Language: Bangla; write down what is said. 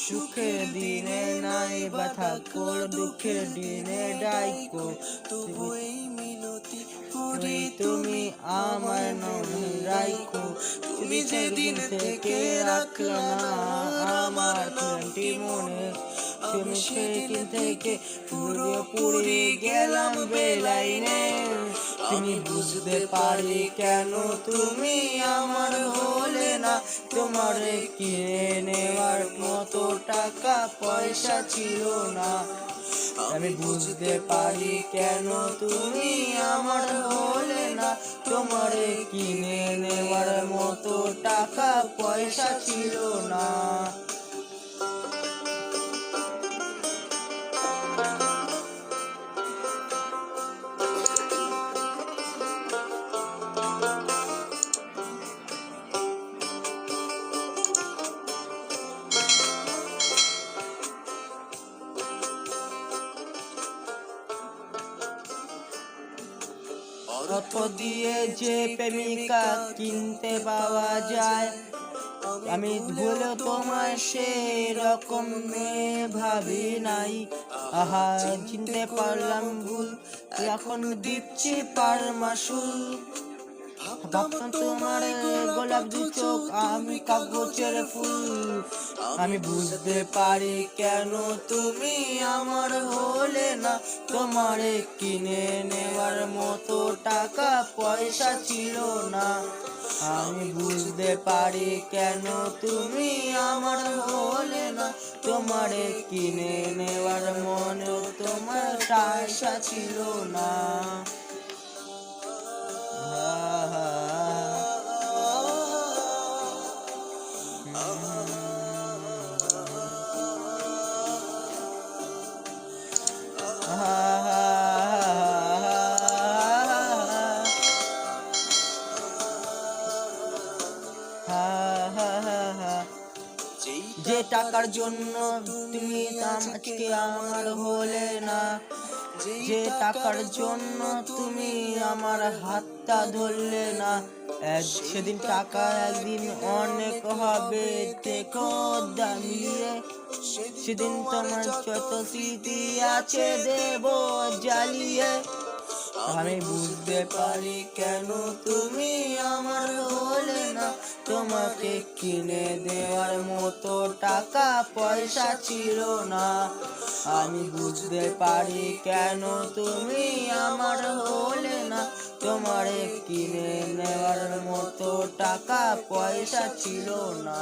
সুখের দিনে নাই বা থাকো, দুঃখের দিনে ডাইকো, তবু এই মিনতি করি তুমি আমার নামে রাইখো। তুমি যেদিন থেকে রাখলা না আমার প্রাণটি মনে, তুমি সেদিন থেকে পুরে গেলাম বেলাইনে। তুমি বুঝতে পারি কেন তুমি আমার হলে না, তোমারে কিনে নেওয়ার মতো টাকা পয়সা ছিল না। আমি বুঝতে পারি কেন তুমি আমার হলে না, তোমারে কিনে নেওয়ার মতো টাকা পয়সা ছিল না। অর্থ দিয়ে যে প্রেমিকা কিনতে পাওয়া যায়, আমি ভুলেও তোমায় সেরকম ভাবি নাই। আহা চিনতে পারলাম ভুল, এখন দিচ্ছি পার মাসুল। ভাবতাম তোমার গোলাপ দু চোখ আমি কাগজের ফুল। আমি বুঝতে পারি কেন তুমি আমার হলে না, তোমারে কিনে নেওয়ার মতো টাকা পয়সা ছিল না। আমি বুঝতে পারি কেন তুমি আমার হলে না, তোমারে কিনে নেওয়ার মনে তোমার আশা ছিল না। যে টাকার জন্য তুমি আজকে আমার হলে না, যে টাকার জন্য তুমি আমার হাতটা ধরলে না, সেদিন টাকা একদিন অনেক হবে দেখো দামিয়ে। সেদিন তোমার যত স্মৃতি আছে দেব জ্বালিয়ে। আমি বুঝতে পারি কেন তুমি আমার হলে না, তোমাকে কিনে দেওয়ার মতো টাকা পয়সা ছিল না। আমি বুঝতে পারি কেন তুমি আমার হলে না, তোমারে কিনে নেওয়ার মতো টাকা পয়সা ছিল না।